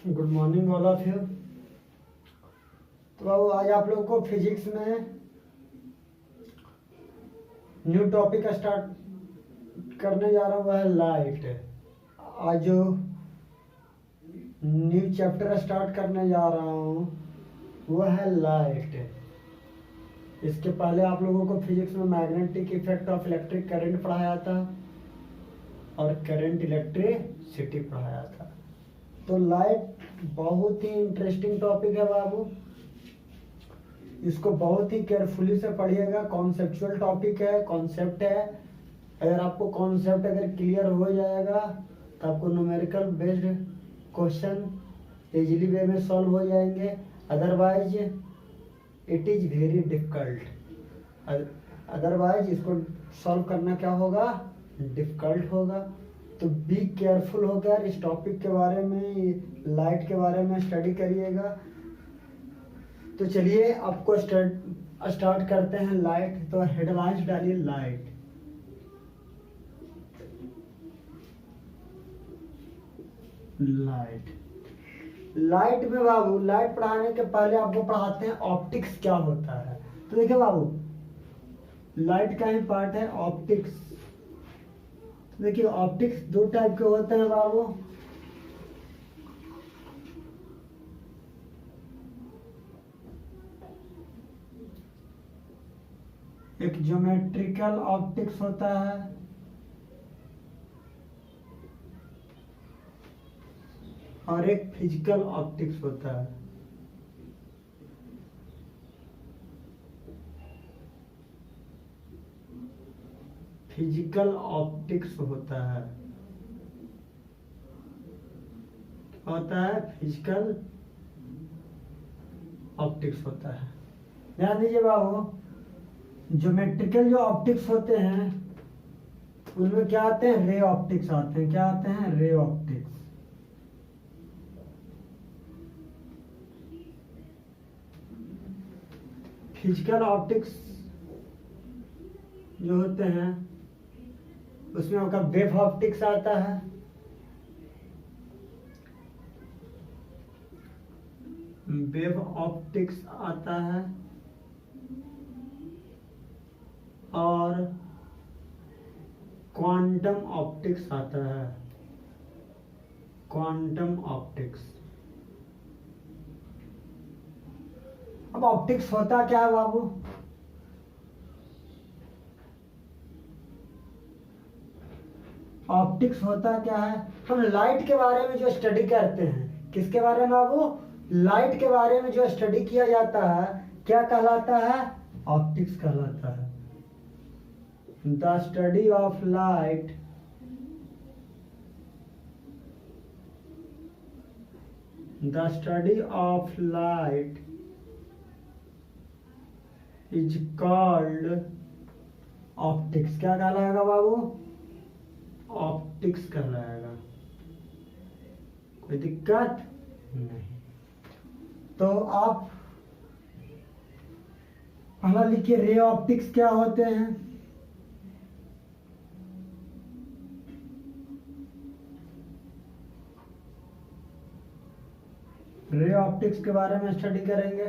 Good morning all of you. तो आज आप लोगों को फिजिक्स में न्यू टॉपिक स्टार्ट करने जा रहा हूँ, वह है लाइट। आज जो न्यू चैप्टर स्टार्ट करने जा रहा हूँ वह है लाइट। इसके पहले आप लोगों को फिजिक्स में magnetic effect of electric current पढ़ाया था और करंट इलेक्ट्रिसिटी पढ़ाया था। तो लाइट बहुत ही इंटरेस्टिंग टॉपिक है बाबू, इसको बहुत ही केयरफुली से पढ़िएगा। कॉन्सेप्चुअल टॉपिक है, कॉन्सेप्ट है। अगर आपको कॉन्सेप्ट क्लियर हो जाएगा तो आपको न्यूमेरिकल बेस्ड क्वेश्चन इजीली वे में सॉल्व हो जाएंगे। Otherwise it is very difficult. Otherwise इसको सॉल्व करना क्या होगा, डिफिकल्ट होगा। तो बी केयरफुल होकर इस टॉपिक के बारे में, लाइट के बारे में स्टडी करिएगा। तो चलिए आपको स्टार्ट करते हैं लाइट। तो हेडलाइंस डालिए लाइट। लाइट में बाबू, लाइट पढ़ाने के पहले आपको पढ़ाते हैं ऑप्टिक्स क्या होता है। तो देखिए बाबू, लाइट का ही पार्ट है ऑप्टिक्स। देखिए ऑप्टिक्स दो टाइप के होते हैं बाबू। एक ज्योमेट्रिकल ऑप्टिक्स होता है और एक फिजिकल ऑप्टिक्स होता है। फिजिकल ऑप्टिक्स होता है फिजिकल ऑप्टिक्स होता है। ध्यान दीजिए बाबू, ज्योमेट्रिकल जो ऑप्टिक्स होते हैं उनमें क्या आते हैं, रे ऑप्टिक्स आते हैं। क्या आते हैं, रे ऑप्टिक्स। फिजिकल ऑप्टिक्स जो होते हैं उसमें आपका वेव ऑप्टिक्स आता है। वेव ऑप्टिक्स आता है और क्वांटम ऑप्टिक्स आता है। Quantum optics. अब ऑप्टिक्स होता क्या है बाबू, ऑप्टिक्स होता क्या है। हम लाइट के बारे में जो स्टडी करते हैं, किसके बारे में बाबू, लाइट के बारे में जो स्टडी किया जाता है क्या कहलाता है, ऑप्टिक्स कहलाता है। The study of light is called optics. क्या कहलाएगा बाबू, ऑप्टिक्स कहलाएगा। कोई दिक्कत नहीं। तो आप पहला लिखिए, रे ऑप्टिक्स क्या होते हैं। रे ऑप्टिक्स के बारे में स्टडी करेंगे।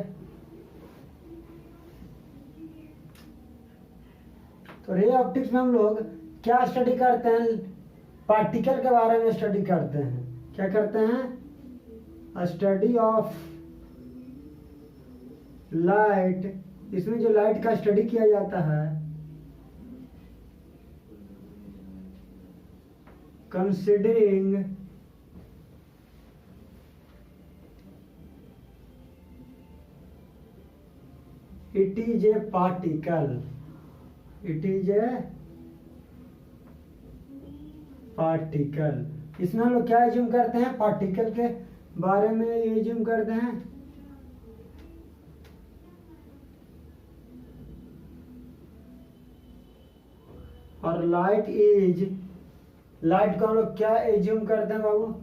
तो रे ऑप्टिक्स में हम लोग क्या स्टडी करते हैं, पार्टिकल के बारे में स्टडी करते हैं। क्या करते हैं, स्टडी ऑफ लाइट। इसमें जो लाइट का स्टडी किया जाता है considering it is a particle. इसमें हम लोग क्या एज्यूम करते हैं, पार्टिकल के बारे में एज्यूम करते हैं। और लाइट को हम लोग क्या एज्यूम करते हैं बाबू,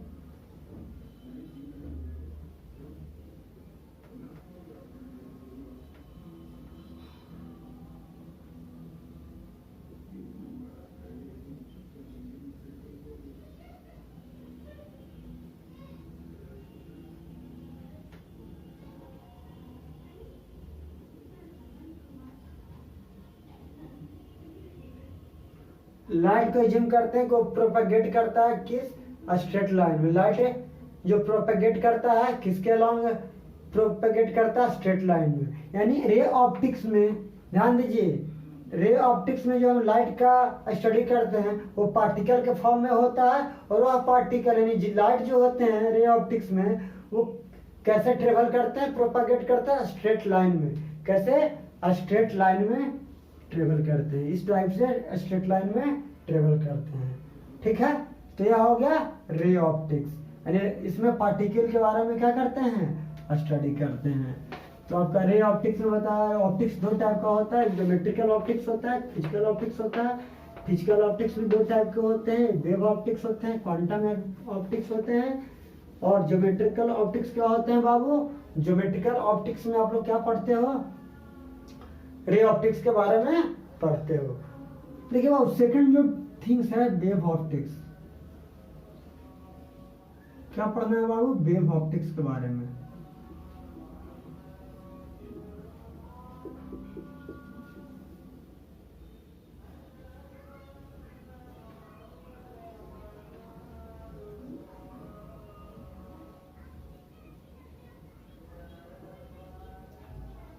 लाइट को एज्यूम करते हैं को प्रोपेगेट करता है किस स्ट्रेट लाइन में। लाइट है जो प्रोपेगेट करता है किसके अलॉन्ग प्रोपेगेट करता है स्ट्रेट लाइन में। यानी रे ऑप्टिक्स में ध्यान दीजिए, रे ऑप्टिक्स में जो हम लाइट का स्टडी करते हैं वो पार्टिकल के फॉर्म में होता है, और वह पार्टिकल यानी लाइट जो होते हैं रे ऑप्टिक्स में वो कैसे ट्रेवल करते हैं, प्रोपागेट करते हैं स्ट्रेट लाइन में। कैसे? स्ट्रेट लाइन में ट्रेवल करते हैं, इस टाइप से स्ट्रेट लाइन में ट्रेवल करते हैं। ठीक है, तो यह हो गया रे ऑप्टिक्स, यानी इसमें पार्टिकल के बारे में क्या करते हैं, स्टडी करते हैं। तो आपका रे ऑप्टिक्स में बताया ऑप्टिक्स दो टाइप का होता है, ज्योमेट्रिकल ऑप्टिक्स होता है, फिजिकल ऑप्टिक्स होता है। फिजिकल ऑप्टिक्स भी दो टाइप के होते हैं, वेव ऑप्टिक्स होते हैं, क्वांटम ऑप्टिक्स होते हैं। और ज्योमेट्रिकल ऑप्टिक्स क्या होते हैं बाबू? ज्योमेट्रिकल ऑप्टिक्स में आप लोग क्या पढ़ते हो, रे ऑप्टिक्स के बारे में पढ़ते हो। देखिए बाबू सेकंड जो थिंग्स है वेव ऑप्टिक्स, क्या पढ़ना है बाबू? वेव ऑप्टिक्स के बारे में।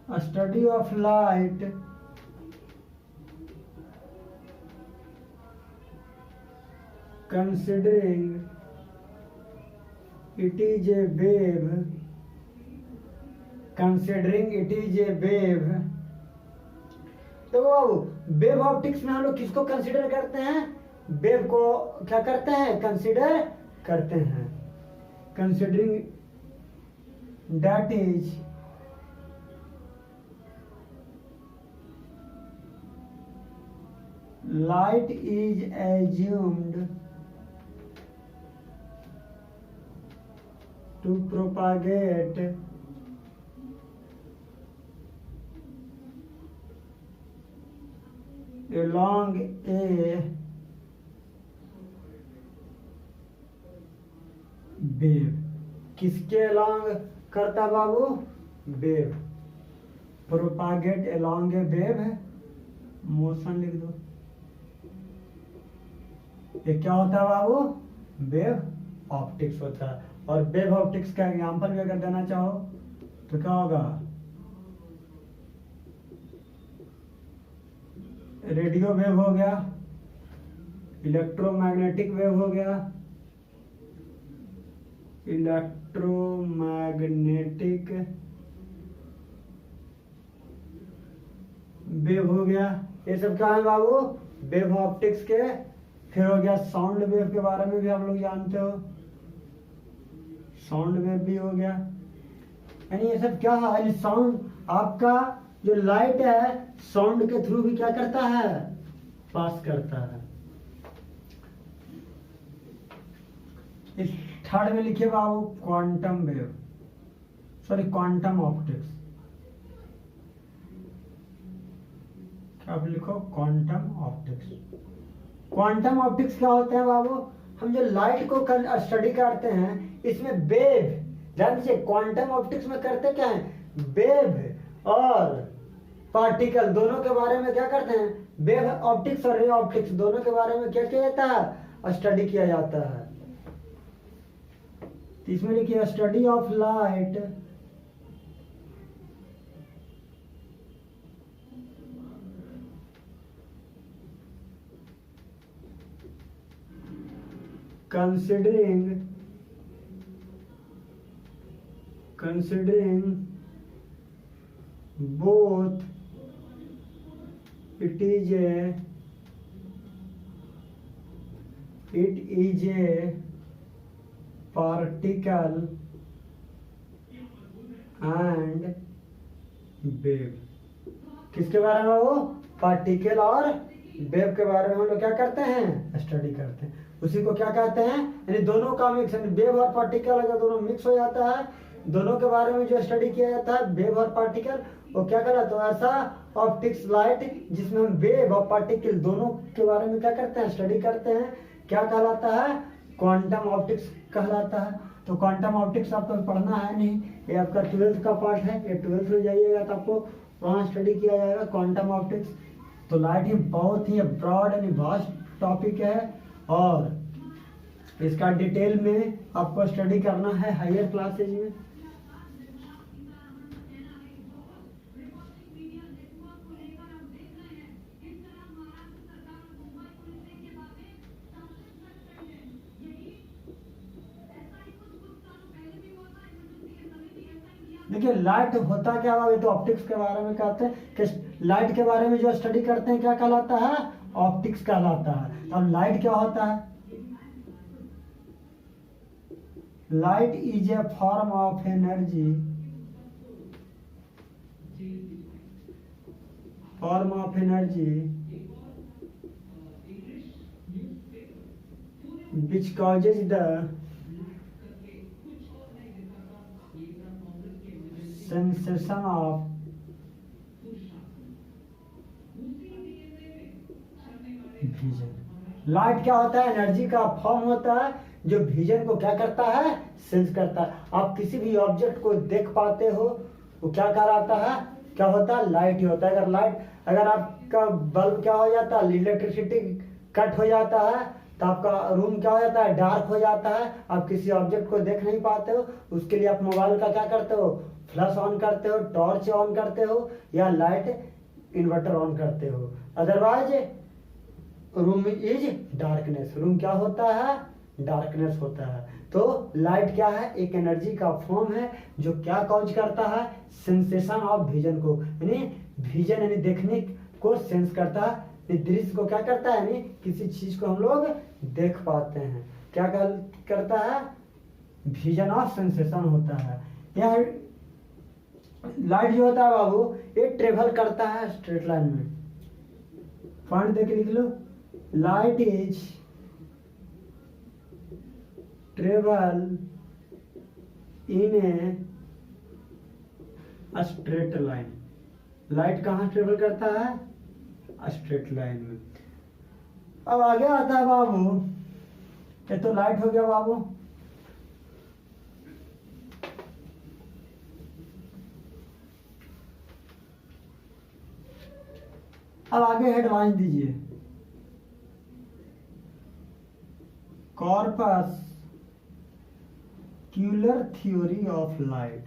A study of light considering it is a wave, considering it is a wave। तो बाबू वेव ऑप्टिक्स में हम लोग किसको कंसिडर करते हैं? वेव को क्या करते हैं, कंसिडर करते हैं। Considering that is light is assumed to propagate along a wave। किसके along करता बाबू? Wave. Propagate along a wave है, मोशन लिख दो। ये क्या होता है बाबू? वेव ऑप्टिक्स होता है। और वेव ऑप्टिक्स का एग्जांपल भी अगर देना चाहो तो क्या होगा? रेडियो वेव हो गया, इलेक्ट्रोमैग्नेटिक वेव हो गया, इलेक्ट्रोमैग्नेटिक वेव हो गया। ये सब क्या है बाबू? वेव ऑप्टिक्स के। फिर हो गया साउंड वेव के बारे में भी आप लोग जानते हो, साउंड वेव भी हो गया। यानी ये सब क्या है, साउंड आपका जो लाइट है साउंड के थ्रू भी क्या करता है, पास करता है। इस थर्ड में लिखिए बाबू quantum wave, sorry quantum optics. क्या आप लिखो? Quantum optics. क्वांटम ऑप्टिक्स क्या होते हैं बाबू? हम जो लाइट को स्टडी करते हैं इसमें वेव, ध्यान से क्वांटम ऑप्टिक्स में करते क्या है, वेव और पार्टिकल दोनों के बारे में क्या करते हैं, वेव ऑप्टिक्स और रे ऑप्टिक्स दोनों के बारे में क्या किया जाता है, स्टडी किया जाता है। इसमें लिखिए study of light considering both it is a particle and wave। किसके बारे में? वो पार्टिकल और वेव के बारे में हम लोग क्या करते हैं, स्टडी करते हैं। उसी को क्या कहते हैं, यानी दोनों का मिक्स, वेव और पार्टिकल अगर दोनों मिक्स हो जाता है, दोनों के बारे में जो स्टडी किया जाता है वेव और पार्टिकल, वो क्या कहलाता है, ऐसा ऑप्टिक्स लाइट जिसमें हम वेव और पार्टिकल दोनों के बारे में क्या करते हैं, स्टडी करते हैं, क्या कहलाता है, क्वांटम ऑप्टिक्स कहलाता है। तो क्वांटम ऑप्टिक्स आपको पढ़ना है नहीं, ये आपका 12th का पार्ट है, ये 12th में जाइएगा तो आपको वहाँ स्टडी किया जाएगा क्वांटम ऑप्टिक्स। तो लाइट ही बहुत ही ब्रॉड एंड वास्ट टॉपिक है और इसका डिटेल में आपको स्टडी करना है हायर क्लासेज में। देखिए लाइट होता क्या हुआ, ये तो ऑप्टिक्स के बारे में कहते हैं कि लाइट के बारे में जो स्टडी करते हैं क्या कहलाता है, ऑप्टिक्स कहलाता है। अब लाइट क्या होता है, light is a form of energy, form of energy which causes the sensation of vision। Light क्या होता है, एनर्जी का फॉर्म होता है जो विजन को क्या करता है, सेंस करता है। आप किसी भी ऑब्जेक्ट को देख पाते हो, वो क्या कहलाता है, क्या होता है, लाइट ही होता है। अगर आपका बल्ब क्या हो जाता है, इलेक्ट्रिसिटी कट हो जाता है तो आपका रूम क्या हो जाता है, डार्क हो जाता है। आप किसी ऑब्जेक्ट को देख नहीं पाते हो, उसके लिए आप मोबाइल का क्या करते हो, फ्लैश ऑन करते हो, टॉर्च ऑन करते हो या लाइट इन्वर्टर ऑन करते हो। Otherwise room is darkness, room क्या होता है, डार्कनेस होता है। तो लाइट क्या है, एक एनर्जी का फॉर्म है जो क्या कॉज करता है, सेंसेशन ऑफ विजन को, यानी विजन यानी देखने को सेंस करता है, दृश्य को क्या करता है, यानी किसी चीज को हम लोग देख पाते हैं, क्या करता है, विजन ऑफ सेंसेशन होता है। यह लाइट जो होता है बाबू, ये ट्रेवल करता है स्ट्रेट लाइन में। पॉइंट देख लिख लो, light is travel in a straight line. Light कहाँ ट्रेवल करता है, स्ट्रेट लाइन में। अब आगे आता है बाबू, ये तो लाइट हो गया बाबू। अब आगे हेडलाइन दीजिए, कॉर्पस क्यूलर थ्योरी ऑफ लाइट।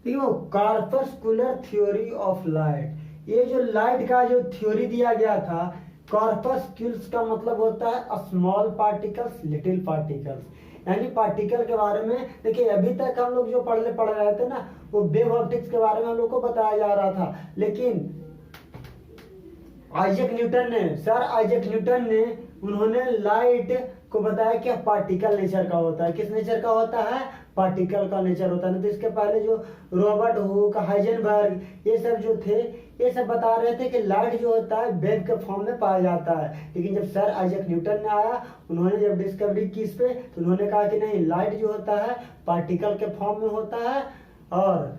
देखो कॉर्पस्कुलर थ्योरी ऑफ लाइट, ये जो लाइट का जो थ्योरी दिया गया था, कॉर्पस्क्यूल्स का मतलब होता है स्मॉल पार्टिकल्स, लिटिल पार्टिकल्स, यानी पार्टिकल के बारे में। देखिए अभी तक हम लोग जो पढ़ रहे थे ना, वो वेव ऑप्टिक्स के बारे में हम लोग को बताया जा रहा था, लेकिन आइजैक न्यूटन ने उन्होंने लाइट को बताया कि पार्टिकल नेचर का होता है। किस नेचर का होता है, पार्टिकल का नेचर होता है। नहीं तो इसके पहले जो रॉबर्ट हुक, हाइजेनबर्ग, ये सब जो थे, ये सब बता रहे थे कि लाइट जो होता है वेव के फॉर्म में पाया जाता है। लेकिन जब सर आइजैक न्यूटन ने आया, उन्होंने जब डिस्कवरी की इस पे, तो उन्होंने कहा कि नहीं, लाइट जो होता है पार्टिकल के फॉर्म में होता है। और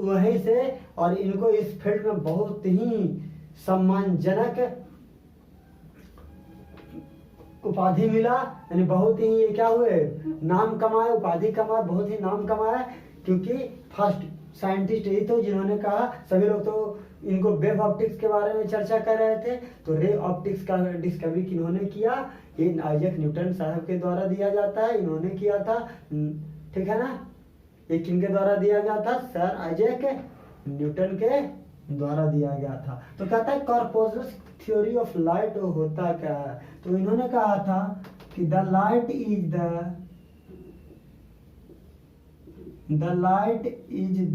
वहीं से और इनको इस फील्ड में बहुत ही सम्मानजनक उपाधि मिला, यानी बहुत ही ये क्या हुए, नाम कमाए, उपाधि कमाए, बहुत ही नाम कमाए, क्योंकि फर्स्ट साइंटिस्ट यही थे जिन्होंने कहा। सभी लोग तो इनको वेव ऑप्टिक्स के बारे में चर्चा कर रहे थे, तो रे ऑप्टिक्स का डिस्कवरी किन्होंने किया, ये आइजैक न्यूटन साहब के द्वारा दिया जाता है, इन्होंने किया था, ठीक है ना। ये किनके द्वारा दिया गया था, सर आइजैक न्यूटन के द्वारा दिया गया था। तो कहता है कॉर्पस थ्योरी ऑफ लाइट होता क्या है, तो इन्होंने कहा था कि the light is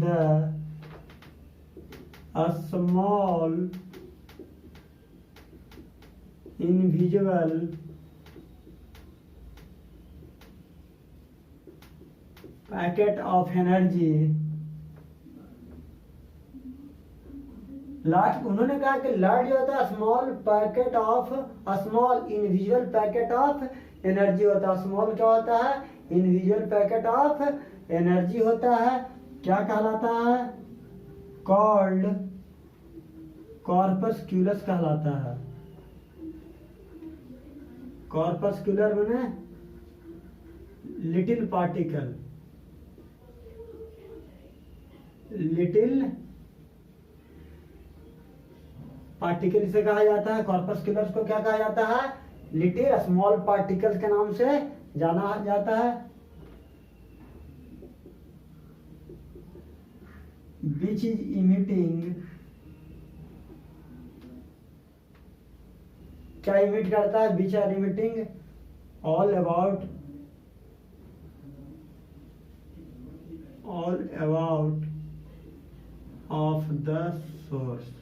the small invisible packet of energy. Light, उन्होंने कहा कि लाइट जो होता है small invisible packet of energy होता है। स्मॉल क्या होता है, इनविजिबल पैकेट ऑफ एनर्जी होता है। क्या कहलाता है, कॉल्ड कॉर्पस्क्यूलस कहलाता है। कॉर्पस्क्यूलर माने लिटिल पार्टिकल, लिटिल पार्टिकल इसे कहा जाता है। कॉर्पस्कुलर्स को क्या कहा जाता है? लिटिल स्मॉल पार्टिकल्स के नाम से जाना जाता है। विच इज इमिटिंग, क्या इमिट करता है? Which are emitting all about of the source,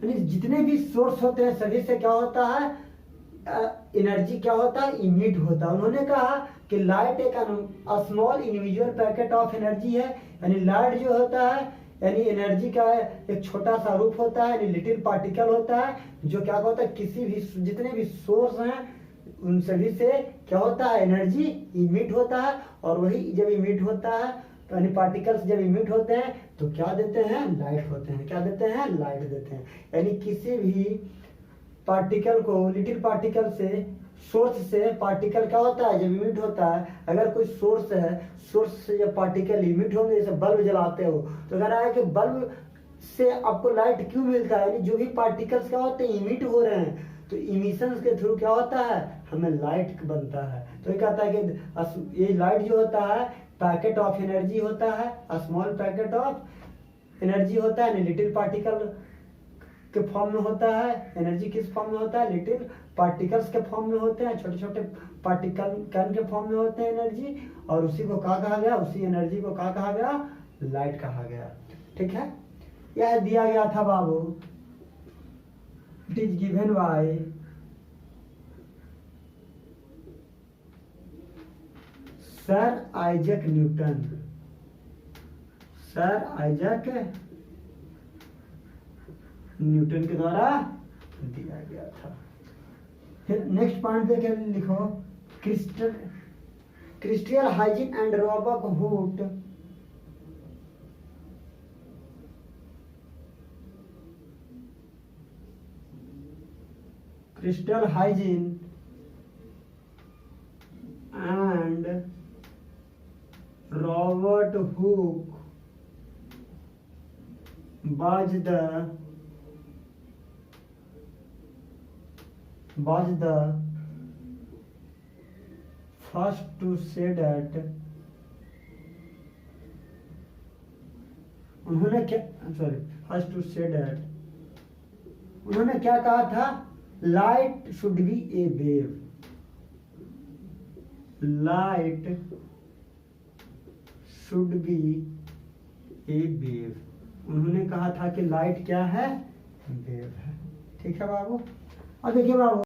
यानी जितने भी सोर्स होते हैं सभी से क्या होता है? एनर्जी क्या होता है? इमिट होता है। उन्होंने कहा कि लाइट एक small individual packet of energy है, यानी लाइट जो होता है यानी एनर्जी का एक छोटा सा रूप होता है, यानी लिटिल पार्टिकल होता है जो क्या होता है? किसी भी जितने भी सोर्स हैं उन सभी से क्या होता है? एनर्जी इमिट होता है। और वही जब इमिट होता है यानी पार्टिकल्स जब इमिट होते हैं तो क्या देते हैं? लाइट होते हैं। क्या देते हैं? लाइट देते हैं। यानी किसी भी पार्टिकल को, लिटिल पार्टिकल से, सोर्स से पार्टिकल क्या होता है? जब इमिट होता है, अगर कोई सोर्स है, सोर्स से जब पार्टिकल इमिट होंगे, जैसे बल्ब जलाते हो तो कह रहा है कि बल्ब से आपको लाइट क्यों मिलता है? यानी जो भी पार्टिकल्स क्या होते हैं? इमिट हो रहे हैं, तो इमिशंस के थ्रू क्या होता है? हमें लाइट बनता है। तो ये कहता है कि ये लाइट जो होता है पैकेट ऑफ एनर्जी होता है, स्मॉल पैकेट ऑफ एनर्जी होता है, लिटिल पार्टिकल के फॉर्म में होता है। एनर्जी किस फॉर्म में होता है? लिटिल पार्टिकल्स के फॉर्म में होते हैं, छोटे छोटे पार्टिकल कण के फॉर्म में होते हैं एनर्जी। और उसी को क्या कहा गया? उसी एनर्जी को क्या कहा गया? लाइट कहा गया। ठीक है, यह दिया गया था बाबू। It is given by sir Isaac Newton. Sir Isaac Newton के द्वारा दिया गया था। फिर नेक्स्ट पॉइंट पे क्या लिखो? Christiaan Huygens and Robert Hooke Christiaan Huygens and Robert Hooke was the first to say that, उन्होंने क्या फर्स्ट टू से दैट, उन्होंने क्या कहा था? Light should be A wave, light should be A wave. उन्होंने कहा था कि लाइट क्या है? वेव है। ठीक है बाबू। अब देखिए बाबू,